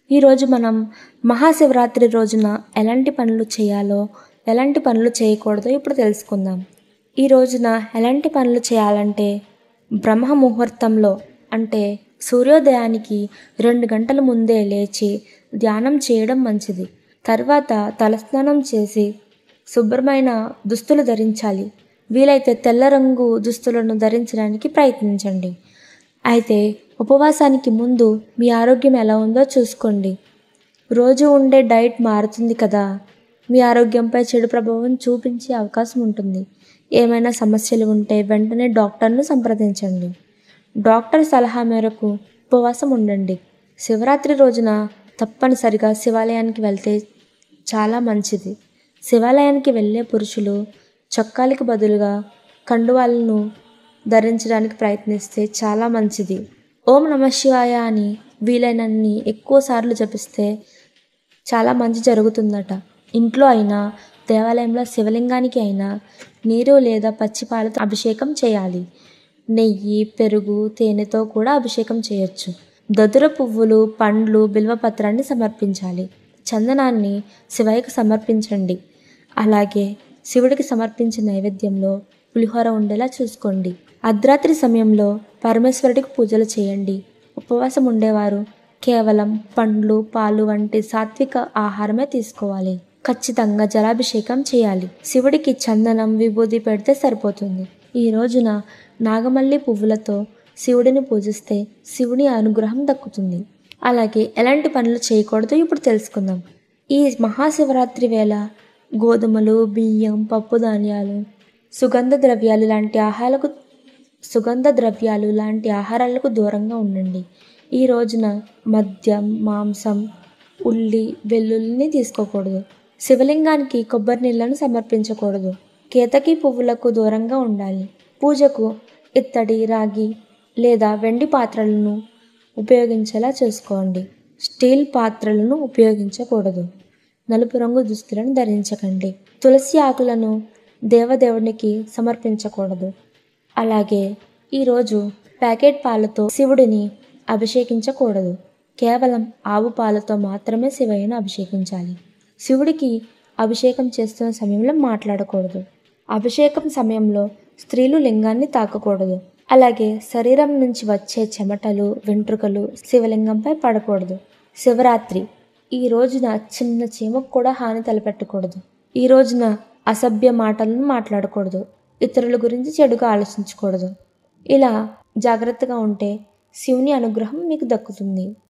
ఈరోజు మనం మహాశివరాత్రి రోజున ఎలాంటి పనులు చేయాలో, ఎలాంటి పనులు చేయకూడదో ఇప్పుడు తెలుసుకుందాం. ఈ రోజున ఎలాంటి పనులు చేయాలంటే బ్రహ్మ ముహూర్తంలో అంటే సూర్యోదయానికి 2 గంటల ముందే లేచి ధ్యానం చేయడం మంచిది. తర్వాత తలస్నానం చేసి శుభ్రమైన దుస్తులు ధరించాలి. వీలైతే తెల్ల రంగు దుస్తులను ధరించడానికి ప్రయత్నించండి. అయితే ఉపవాసానికి ముందు మీ ఆరోగ్యం ఎలా ఉందో చూసుకోండి. రోజు ఉండే డైట్ మారుతుంది కదా, మీ ఆరోగ్యంపై చెడు ప్రభావం చూపించే అవకాశం ఉంటుంది. ఏమైనా సమస్యలు ఉంటే వెంటనే డాక్టర్ను సంప్రదించండి. డాక్టర్ సలహా మేరకు ఉపవాసం ఉండండి. శివరాత్రి రోజున తప్పనిసరిగా శివాలయానికి వెళ్తే చాలా మంచిది. శివాలయానికి వెళ్ళే పురుషులు చొక్కాలకు బదులుగా కండువాలను ధరించడానికి ప్రయత్నిస్తే చాలా మంచిది. ఓం నమః శివాయ అని వీలైనన్ని ఎక్కువసార్లు జపిస్తే చాలా మంచి జరుగుతుందట. ఇంట్లో అయినా దేవాలయంలో శివలింగానికి అయినా నీరు లేదా పచ్చిపాలతో అభిషేకం చేయాలి. నెయ్యి, పెరుగు, తేనెతో కూడా అభిషేకం చేయొచ్చు. దదుర పువ్వులు, పండ్లు, బిల్వపత్రాన్ని సమర్పించాలి. చందనాన్ని శివయ్యకు సమర్పించండి. అలాగే శివుడికి సమర్పించిన నైవేద్యంలో పులిహోర ఉండేలా చూసుకోండి. అర్ధరాత్రి సమయంలో పరమేశ్వరుడికి పూజలు చేయండి. ఉపవాసం ఉండేవారు కేవలం పండ్లు, పాలు వంటి సాత్విక ఆహారమే తీసుకోవాలి. ఖచ్చితంగా జలాభిషేకం చేయాలి. శివుడికి చందనం, విభూది పెడితే సరిపోతుంది. ఈ రోజున నాగమల్లి పువ్వులతో శివుడిని పూజిస్తే శివుని అనుగ్రహం దక్కుతుంది. అలాగే ఎలాంటి పనులు చేయకూడదో ఇప్పుడు తెలుసుకుందాం. ఈ మహాశివరాత్రి వేళ గోధుమలు, బియ్యం, పప్పు ధాన్యాలు, సుగంధ ద్రవ్యాలు లాంటి ఆహారాలకు దూరంగా ఉండండి. ఈ రోజున మద్యం, మాంసం, ఉల్లి, వెల్లుల్లిని తీసుకోకూడదు. శివలింగానికి కొబ్బరి నీళ్లను సమర్పించకూడదు. కేతకి పువ్వులకు దూరంగా ఉండాలి. పూజకు ఇత్తడి, రాగి లేదా వెండి పాత్రలను ఉపయోగించేలా చూసుకోండి. స్టీల్ పాత్రలను ఉపయోగించకూడదు. నలుపు రంగు దుస్తులను ధరించకండి. తులసి ఆకులను దేవదేవునికి సమర్పించకూడదు. అలాగే ఈరోజు ప్యాకెట్ పాలతో శివుడిని అభిషేకించకూడదు. కేవలం ఆవు పాలతో మాత్రమే శివయ్యను అభిషేకించాలి. శివుడికి అభిషేకం చేస్తున్న సమయంలో మాట్లాడకూడదు. అభిషేకం సమయంలో స్త్రీలు లింగాన్ని తాకకూడదు. అలాగే శరీరం నుంచి వచ్చే చెమటలు, వెంట్రుకలు శివలింగంపై పడకూడదు. శివరాత్రి ఈ రోజున చిన్న చీమకు కూడా హాని తలపెట్టకూడదు. ఈ రోజున అసభ్య మాటలను మాట్లాడకూడదు. ఇతరుల గురించి చెడుగా ఆలోచించకూడదు. ఇలా జాగ్రత్తగా ఉంటే శివుని అనుగ్రహం మీకు దక్కుతుంది.